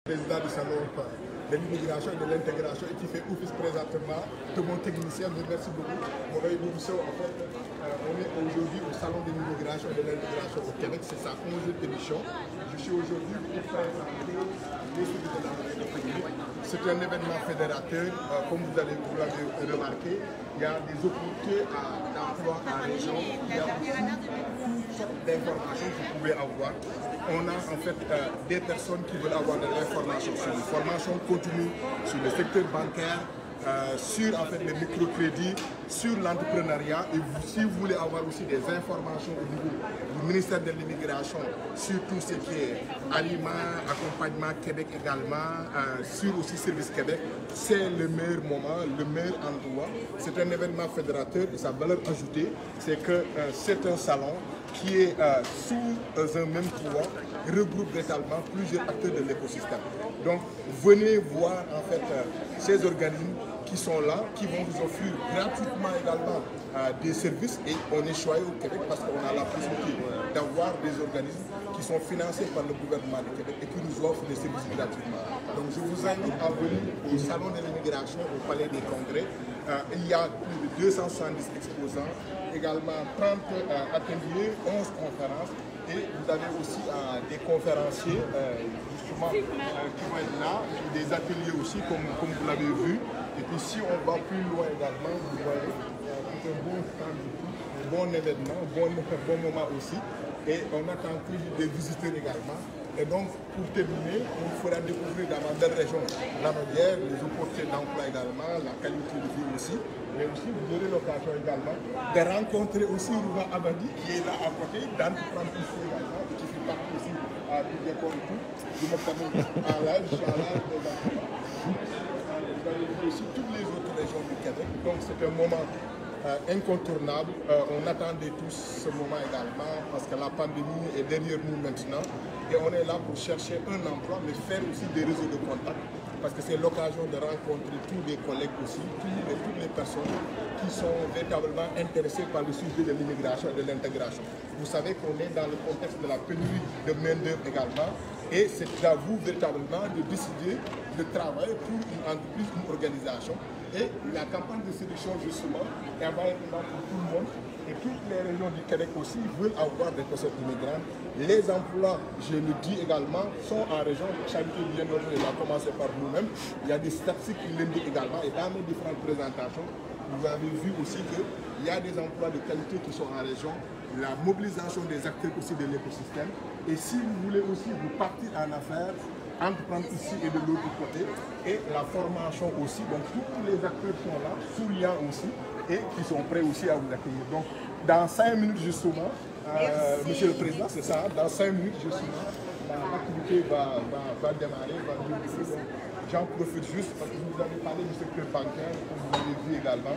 Président du salon de l'immigration et de l'intégration et qui fait office présentement de mon technicien. Merci beaucoup. En fait, on est aujourd'hui au salon de l'immigration et de l'intégration au Québec. C'est sa 11e édition. Je suis aujourd'hui pour présenter les services de l'entrée publique. C'est un événement fédérateur. Comme vous l'avez remarqué, il y a des opportunités d'emploi en région. Il y a toutes sortes d'informations que vous pouvez avoir. On a en fait des personnes qui veulent avoir de l'information sur une formation continue, sur le secteur bancaire, sur en fait, le microcrédit, sur l'entrepreneuriat. Et si vous voulez avoir aussi des informations au niveau du ministère de l'immigration sur tout ce qui est aliments, accompagnement Québec également, sur aussi Service Québec, c'est le meilleur moment, le meilleur endroit. C'est un événement fédérateur et sa valeur ajoutée, c'est que c'est un salon qui est sous un même toit, regroupe véritablement plusieurs acteurs de l'écosystème. Donc venez voir en fait ces organismes qui sont là, qui vont vous offrir gratuitement également des services, et on est choyé au Québec parce qu'on a la possibilité d'avoir des organismes qui sont financés par le gouvernement du Québec et qui nous offrent des services gratuitement. Donc je vous invite à venir au salon de l'immigration au Palais des Congrès. Il y a plus de 270 exposants, également 30 ateliers, 11 conférences, et vous avez aussi des conférenciers justement qui vont être là, des ateliers aussi comme vous l'avez vu. Et puis si on va plus loin également, vous voyez, c'est un bon stand, un bon événement, un bon moment aussi. Et on attend toujours des visiteurs également. Et donc, pour terminer, on fera découvrir dans ma belle région la Nodière, les opportunités d'emploi également, la qualité de vie aussi. Mais aussi, vous aurez l'occasion également de rencontrer aussi Rouva Abadi, qui est là à côté, d'entreprendre ici également, qui fait partie aussi du décor et tout. Je me permets en live, je suis en live des enfants. Vous avez vu aussi toutes les autres régions du Québec. Donc, c'est un moment incontournable. On attendait tous ce moment également parce que la pandémie est derrière nous maintenant et on est là pour chercher un emploi mais faire aussi des réseaux de contact parce que c'est l'occasion de rencontrer tous les collègues aussi, toutes les personnes qui sont véritablement intéressées par le sujet de l'immigration et de l'intégration. Vous savez qu'on est dans le contexte de la pénurie de main-d'œuvre également et c'est à vous véritablement de décider de travailler pour une entreprise, une organisation. Et la campagne de sélection, justement, elle va être là pour tout le monde. Et toutes les régions du Québec aussi veulent avoir des personnes immigrantes. Les emplois, je le dis également, sont en région. Charité bien notre, elle va commencer par nous-mêmes. Il y a des statistiques qui l'indiquent également. Et dans nos différentes présentations, vous avez vu aussi qu'il y a des emplois de qualité qui sont en région. La mobilisation des acteurs aussi de l'écosystème. Et si vous voulez aussi vous partir en affaires, entreprendre ici et de l'autre côté, et la formation aussi, donc tous les acteurs sont là, souriants aussi, et qui sont prêts aussi à vous accueillir. Donc dans 5 minutes justement, Monsieur le Président, c'est ça, dans 5 minutes justement, l'activité va démarrer, va débuter. J'en profite juste parce que vous avez parlé du secteur bancaire, comme vous l'avez vu également,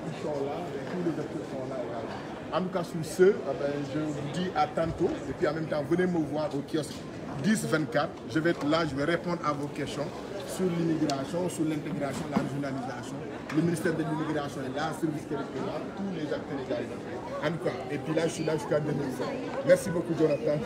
ils sont là, tous les acteurs sont là également. En tout cas, sur ce, je vous dis à tantôt, et puis en même temps, venez me voir au kiosque 10-24, je vais être là, je vais répondre à vos questions sur l'immigration, sur l'intégration, la régionalisation. Le ministère de l'immigration est là, Service Québec est là, tous les acteurs également. En tout cas, et puis là, je suis là jusqu'à 2020. Merci beaucoup, Jonathan.